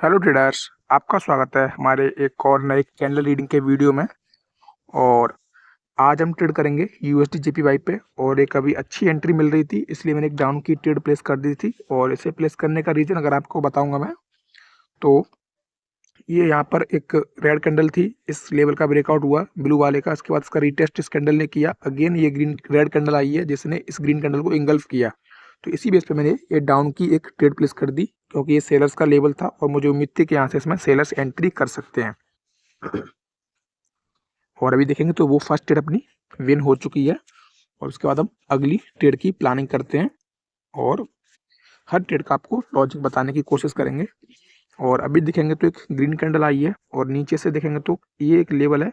Hello traders. आपका स्वागत है हमारे एक और नए कैंडल रीडिंग के वीडियो में। और आज हम ट्रेड करेंगे यूएसडी जेपीवाई पे। और एक अभी अच्छी एंट्री मिल रही थी, इसलिए मैंने एक डाउन की ट्रेड प्लेस कर दी थी। और इसे प्लेस करने का रीज़न अगर आपको बताऊंगा मैं, तो ये यहाँ पर एक रेड कैंडल थी, इस लेवल का ब्रेकआउट हुआ ब्लू वाले का। इसके बाद इसका रीटेस्ट इस कैंडल ने किया, अगेन ये ग्रीन रेड कैंडल आई है जिसने इस ग्रीन कैंडल को इंगल्फ किया। तो इसी बेस पे मैंने ये डाउन की एक ट्रेड प्लेस कर दी, क्योंकि ये सेलर्स का लेवल था और मुझे उम्मीद थी कि यहाँ से इसमें सेलर्स एंट्री कर सकते हैं। और अभी देखेंगे तो वो फर्स्ट ट्रेड अपनी विन हो चुकी है। और उसके बाद हम अगली ट्रेड की प्लानिंग करते हैं और हर ट्रेड का आपको लॉजिक बताने की कोशिश करेंगे। और अभी देखेंगे तो एक ग्रीन कैंडल आई है और नीचे से देखेंगे तो ये एक लेवल है,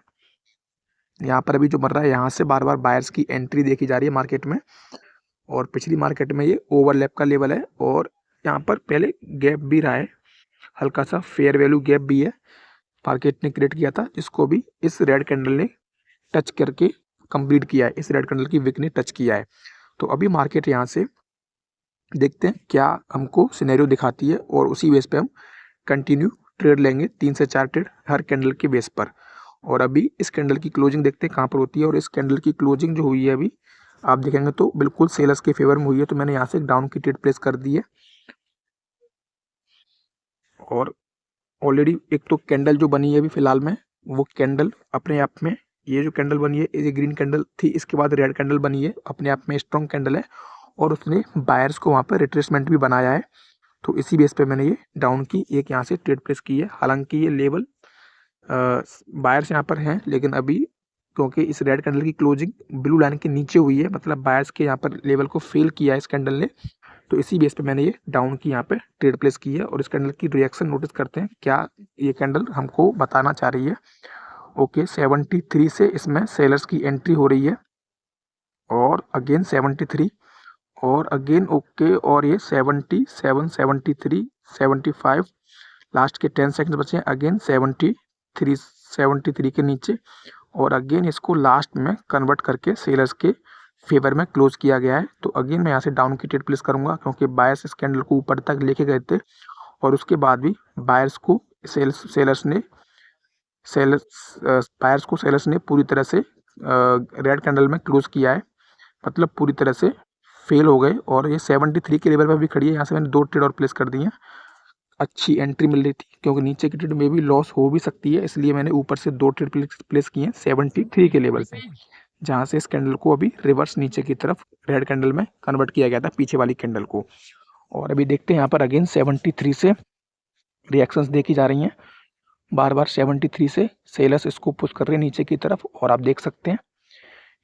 यहाँ पर अभी जो बन रहा है, यहाँ से बार बार बायर्स की एंट्री देखी जा रही है मार्केट में। और पिछली मार्केट में ये ओवरलैप का लेवल है और यहाँ पर पहले गैप भी रहा है, हल्का सा फेयर वैल्यू गैप भी है, मार्केट ने क्रिएट किया था, जिसको भी इस रेड कैंडल ने टच करके कंप्लीट किया है। इस रेड कैंडल की विक ने टच किया है। तो अभी मार्केट यहाँ से देखते हैं क्या हमको सिनेरियो दिखाती है और उसी बेस पे हम कंटिन्यू ट्रेड लेंगे, 3 से 4 ट्रेड हर कैंडल के बेस पर। और अभी इस कैंडल की क्लोजिंग देखते हैं कहाँ पर होती है। और इस कैंडल की क्लोजिंग जो हुई है अभी आप देखेंगे तो बिल्कुल सेलर्स के फेवर में हुई है। तो मैंने यहाँ से एक डाउन की ट्रेड प्लेस कर दी है। और ऑलरेडी एक तो कैंडल जो बनी है अभी फिलहाल में, वो कैंडल अपने आप में, ये जो कैंडल बनी है ये ग्रीन कैंडल थी, इसके बाद रेड कैंडल बनी है, अपने आप में स्ट्रॉन्ग कैंडल है और उसने बायर्स को वहाँ पर रिट्रेसमेंट भी बनाया है। तो इसी बेस पे मैंने ये डाउन की एक यहाँ से ट्रेड प्लेस की है। हालांकि ये लेवल बायर्स यहाँ पर हैं, लेकिन अभी क्योंकि इस रेड कैंडल की क्लोजिंग ब्लू लाइन के नीचे हुई है, मतलब बायर्स के यहाँ पर लेवल को फेल किया है इस कैंडल ने। तो इसी बेस पे मैंने ये डाउन की यहाँ पे ट्रेड प्लेस की है। और इस कैंडल की रिएक्शन नोटिस करते हैं क्या ये कैंडल हमको बताना चाह रही है। ओके, 73 से इसमें सेलर्स की एंट्री हो रही है और अगेन 73 और अगेन ओके, और ये 77, 73, 75, लास्ट के 10 सेकंड बचे हैं, अगेन 73 के नीचे और अगेन इसको लास्ट में कन्वर्ट करके सेलर्स के फेवर में क्लोज किया गया है। तो अगेन मैं यहाँ से डाउन की ट्रेड प्लेस करूंगा, क्योंकि बायर्स इस कैंडल को ऊपर तक लेके गए थे और उसके बाद भी बायर्स को सेलर्स ने पूरी तरह से रेड कैंडल में क्लोज किया है, मतलब पूरी तरह से फेल हो गए। और ये 73 के लेवल पर भी खड़ी है। यहाँ से मैंने 2 ट्रेड और प्लेस कर दी हैं। अच्छी एंट्री मिल रही थी, क्योंकि नीचे की ट्रेड में भी लॉस हो भी सकती है, इसलिए मैंने ऊपर से 2 ट्रेड प्लेस किए हैं 73 के लेवल पे, जहाँ से इस कैंडल को अभी रिवर्स नीचे की तरफ रेड कैंडल में कन्वर्ट किया गया था, पीछे वाली कैंडल को। और अभी देखते हैं यहाँ पर अगेन 73 से रिएक्शंस देखी जा रही हैं, बार बार 73 से सेलर्स इसको पुश कर रहे हैं नीचे की तरफ। और आप देख सकते हैं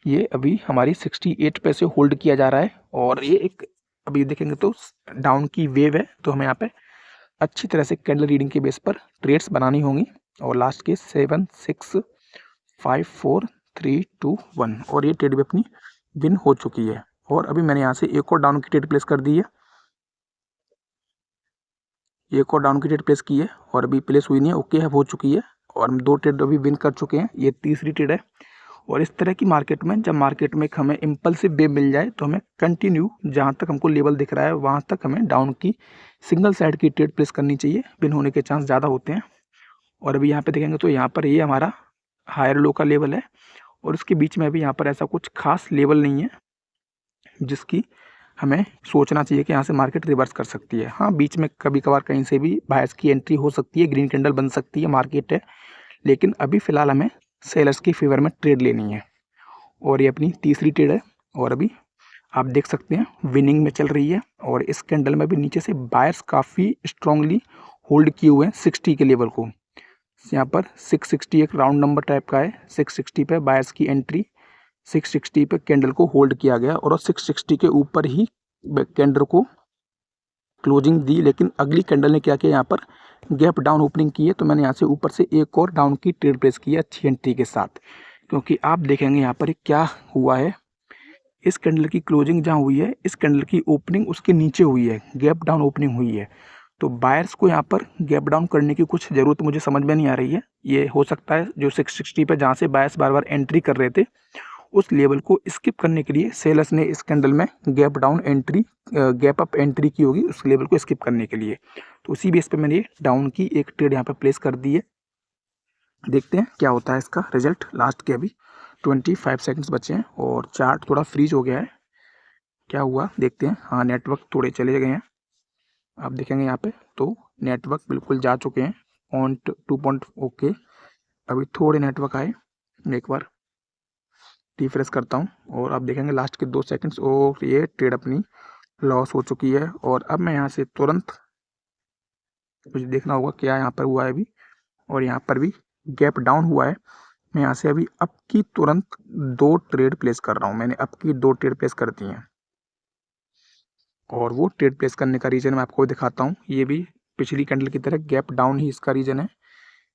ये अभी हमारी 68 पे से होल्ड किया जा रहा है और ये एक अभी देखेंगे तो डाउन की वेव है। तो हमें यहाँ पे अच्छी तरह से कैंडल रीडिंग के बेस पर ट्रेड्स बनानी होंगी। और लास्ट के 7, 6, 5, 4, 3, 2, 1 और ये ट्रेड भी अपनी विन हो चुकी है। और अभी मैंने यहाँ से एक और डाउन की ट्रेड प्लेस कर दी है, एक और डाउन की ट्रेड प्लेस की है और अभी प्लेस हुई नहीं है, ओके है, हो चुकी है। और हम 2 ट्रेड अभी विन कर चुके हैं, ये तीसरी ट्रेड है। और इस तरह की मार्केट में जब मार्केट में हमें इम्पल्सिव वेव मिल जाए, तो हमें कंटिन्यू जहाँ तक हमको लेवल दिख रहा है वहाँ तक हमें डाउन की सिंगल साइड की ट्रेड प्लेस करनी चाहिए, विन होने के चांस ज़्यादा होते हैं। और अभी यहाँ पे देखेंगे तो यहाँ पर ये हमारा हायर लो का लेवल है और उसके बीच में अभी यहाँ पर ऐसा कुछ खास लेवल नहीं है जिसकी हमें सोचना चाहिए कि यहाँ से मार्केट रिवर्स कर सकती है। हाँ, बीच में कभी कभार कहीं से भी बायर्स की एंट्री हो सकती है, ग्रीन कैंडल बन सकती है, मार्केट है, लेकिन अभी फ़िलहाल हमें सेलर्स की फेवर में ट्रेड लेनी है। और ये अपनी तीसरी ट्रेड है और अभी आप देख सकते हैं विनिंग में चल रही है। और इस कैंडल में भी नीचे से बायर्स काफ़ी स्ट्रांगली होल्ड किए हुए हैं 60 के लेवल को। यहाँ पर 660 एक राउंड नंबर टाइप का है, 660 पे बायर्स की एंट्री, 660 पे कैंडल को होल्ड किया गया और 660 के ऊपर ही कैंडल को क्लोजिंग दी। लेकिन अगली कैंडल ने क्या किया, यहाँ पर गैप डाउन ओपनिंग की है। तो मैंने यहाँ से ऊपर से एक और डाउन की ट्रेड प्लेस की है अच्छी एंट्री के साथ, क्योंकि आप देखेंगे यहाँ पर क्या हुआ है, इस कैंडल की क्लोजिंग जहाँ हुई है, इस कैंडल की ओपनिंग उसके नीचे हुई है, गैप डाउन ओपनिंग हुई है। तो बायर्स को यहाँ पर गैप डाउन करने की कुछ ज़रूरत मुझे समझ में नहीं आ रही है। ये हो सकता है जो 660 पे जहाँ से बायर्स बार बार एंट्री कर रहे थे उस लेवल को स्किप करने के लिए सेलर्स ने इस कैंडल में gap down entry gap up entry की होगी उस लेवल को स्किप करने के लिए। तो उसी बेस पे मैंने डाउन की एक ट्रेड यहाँ पे प्लेस कर दी है। देखते हैं क्या होता है इसका रिजल्ट। लास्ट के अभी 25 सेकंड्स बचे हैं और चार्ट थोड़ा फ्रीज हो गया है। क्या हुआ देखते हैं। हाँ, नेटवर्क थोड़े चले गए हैं, आप देखेंगे यहाँ पे तो नेटवर्क बिल्कुल जा चुके हैं। पॉइंट 2 पॉइंट ओके, अभी थोड़े नेटवर्क आए। एक बार रिफ्रेश करता हूँ और आप देखेंगे लास्ट के 2 सेकंड्स और ये ट्रेड अपनी लॉस हो चुकी है। और अब मैं यहाँ से तुरंत मुझे देखना होगा क्या यहाँ पर हुआ है अभी, और यहाँ पर भी गैप डाउन हुआ है। मैं यहाँ से अभी अप की तुरंत 2 ट्रेड प्लेस कर रहा हूँ। मैंने अप की 2 ट्रेड प्लेस कर दी हैं और वो ट्रेड प्लेस करने का रीज़न मैं आपको दिखाता हूँ। ये भी पिछली कैंडल की तरह गैप डाउन ही इसका रीज़न है।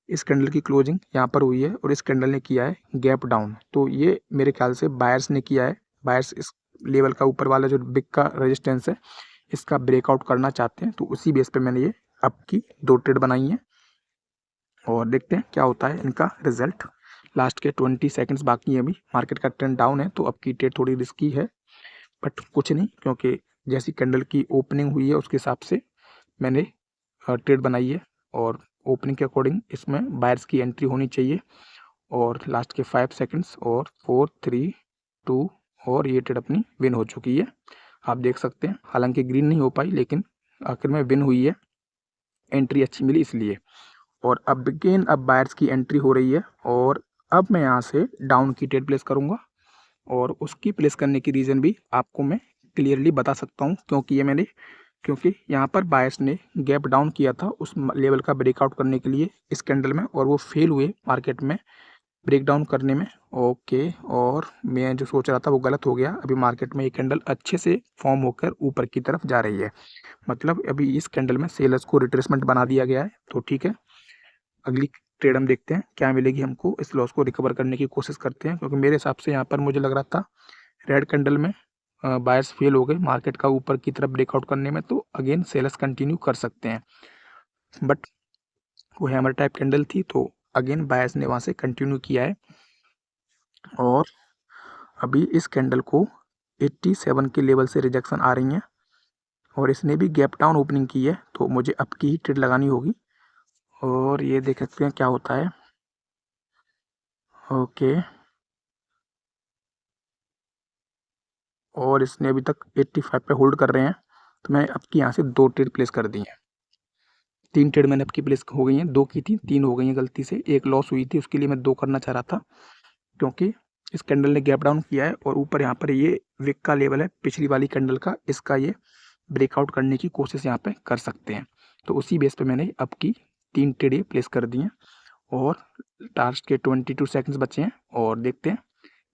इस कैंडल की क्लोजिंग यहाँ पर हुई है और इस कैंडल ने किया है गैप डाउन, तो ये मेरे ख्याल से बायर्स ने किया है। बायर्स इस लेवल का ऊपर वाला जो बिग का रेजिस्टेंस है इसका ब्रेकआउट करना चाहते हैं, तो उसी बेस पे मैंने ये अप की 2 ट्रेड बनाई हैं और देखते हैं क्या होता है इनका रिजल्ट। लास्ट के 20 सेकंड्स बाकी हैं अभी। मार्केट का ट्रेंड डाउन है तो अब की ट्रेड थोड़ी रिस्की है, बट कुछ नहीं, क्योंकि जैसी कैंडल की ओपनिंग हुई है उसके हिसाब से मैंने ट्रेड बनाई है और ओपनिंग के अकॉर्डिंग इसमें बायर्स की एंट्री होनी चाहिए। और लास्ट के 5 सेकंड्स और 4 3 2 और ये ट्रेड अपनी विन हो चुकी है। आप देख सकते हैं, हालांकि ग्रीन नहीं हो पाई लेकिन आखिर में विन हुई है, एंट्री अच्छी मिली इसलिए। और अब अगेन अब बायर्स की एंट्री हो रही है और अब मैं यहाँ से डाउन की ट्रेड प्लेस करूँगा और उसकी प्लेस करने की रीज़न भी आपको मैं क्लियरली बता सकता हूँ, क्योंकि यहाँ पर बायर्स ने गैप डाउन किया था उस लेवल का ब्रेकआउट करने के लिए इस कैंडल में, और वो फेल हुए मार्केट में ब्रेक डाउन करने में। ओके, और मैं जो सोच रहा था वो गलत हो गया। अभी मार्केट में ये कैंडल अच्छे से फॉर्म होकर ऊपर की तरफ जा रही है, मतलब अभी इस कैंडल में सेलर्स को रिट्रेसमेंट बना दिया गया है। तो ठीक है, अगली ट्रेड हम देखते हैं क्या मिलेगी हमको। इस लॉस को रिकवर करने की कोशिश करते हैं, क्योंकि मेरे हिसाब से यहाँ पर मुझे लग रहा था रेड कैंडल में बायर्स फेल हो गए मार्केट का ऊपर की तरफ ब्रेकआउट करने में, तो अगेन सेलर्स कंटिन्यू कर सकते हैं। बट वो हैमर टाइप कैंडल थी तो अगेन बायर्स ने वहाँ से कंटिन्यू किया है और अभी इस कैंडल को 87 के लेवल से रिजेक्शन आ रही हैं और इसने भी गैप डाउन ओपनिंग की है, तो मुझे अब की ही ट्रेड लगानी होगी। और ये देख सकते हैं क्या होता है। ओके, और इसने अभी तक 85 पे होल्ड कर रहे हैं, तो मैं अब की यहाँ से 2 ट्रेड प्लेस कर दी हैं। 3 ट्रेड मैंने अब की प्लेस हो गई हैं, 2 की थी 3 हो गई हैं गलती से। एक लॉस हुई थी उसके लिए मैं 2 करना चाह रहा था, क्योंकि इस कैंडल ने गैप डाउन किया है और ऊपर यहाँ पर ये विक का लेवल है पिछली वाली कैंडल का, इसका ये ब्रेकआउट करने की कोशिश यहाँ पे कर सकते हैं। तो उसी बेस पे मैंने अब की 3 ट्रेड ये प्लेस कर दी हैं और लास्ट के 22 सेकंड्स बचे हैं और देखते हैं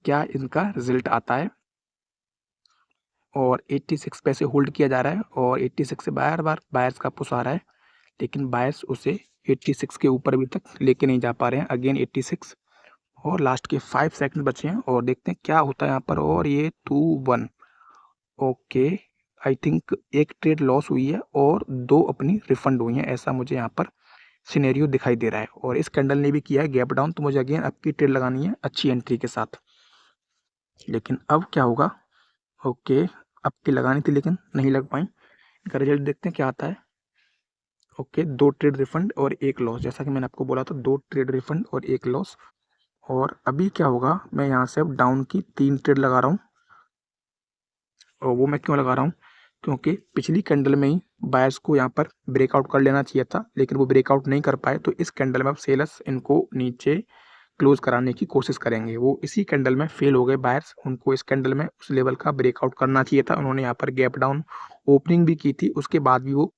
क्या इनका रिजल्ट आता है। और 86 पे से होल्ड किया जा रहा है और 86 से बार बार बायर्स का पुश आ रहा है, लेकिन बायर्स उसे 86 के ऊपर अभी तक लेके नहीं जा पा रहे हैं। अगेन 86 और लास्ट के 5 सेकंड बचे हैं और देखते हैं क्या होता है यहाँ पर। और ये 2-1 ओके, आई थिंक एक ट्रेड लॉस हुई है और 2 अपनी रिफंड हुई हैं, ऐसा मुझे यहाँ पर सिनेरियो दिखाई दे रहा है। और इस कैंडल ने भी किया है गैप डाउन, तो मुझे अगेन अब की ट्रेड लगानी है अच्छी एंट्री के साथ। लेकिन अब क्या होगा। ओके, अब की लगानी थी लेकिन नहीं लग पाई। इनका रिजल्ट देखते हैं क्या आता है। ओके, 2 ट्रेड रिफंड और 1 लॉस, जैसा कि मैंने आपको बोला था 2 ट्रेड रिफंड और 1 लॉस। और अभी क्या होगा, मैं यहाँ से अब डाउन की 3 ट्रेड लगा रहा हूँ। और वो मैं क्यों लगा रहा हूँ, क्योंकि पिछली कैंडल में ही बायर्स को यहाँ पर ब्रेकआउट कर लेना चाहिए था, लेकिन वो ब्रेकआउट नहीं कर पाए। तो इस कैंडल में अब सेलर्स इनको नीचे क्लोज कराने की कोशिश करेंगे। वो इसी कैंडल में फेल हो गए बायर्स, उनको इस कैंडल में उस लेवल का ब्रेकआउट करना चाहिए था। उन्होंने यहाँ पर गैप डाउन ओपनिंग भी की थी, उसके बाद भी वो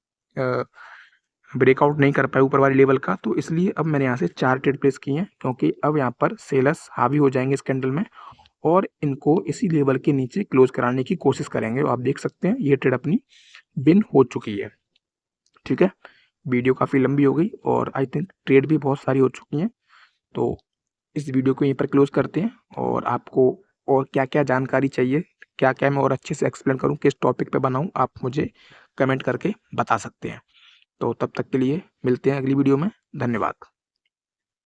ब्रेकआउट नहीं कर पाए ऊपर वाले लेवल का। तो इसलिए अब मैंने यहाँ से 4 ट्रेड प्लेस किए हैं, क्योंकि अब यहाँ पर सेलर्स हावी हो जाएंगे इस कैंडल में और इनको इसी लेवल के नीचे क्लोज कराने की कोशिश करेंगे। आप देख सकते हैं ये ट्रेड अपनी विन हो चुकी है। ठीक है, वीडियो काफ़ी लंबी हो गई और आई थिंक ट्रेड भी बहुत सारी हो चुकी हैं, तो इस वीडियो को यहीं पर क्लोज करते हैं। और आपको और क्या क्या जानकारी चाहिए, क्या क्या मैं और अच्छे से एक्सप्लेन करूं, किस टॉपिक पे बनाऊं, आप मुझे कमेंट करके बता सकते हैं। तो तब तक के लिए मिलते हैं अगली वीडियो में। धन्यवाद।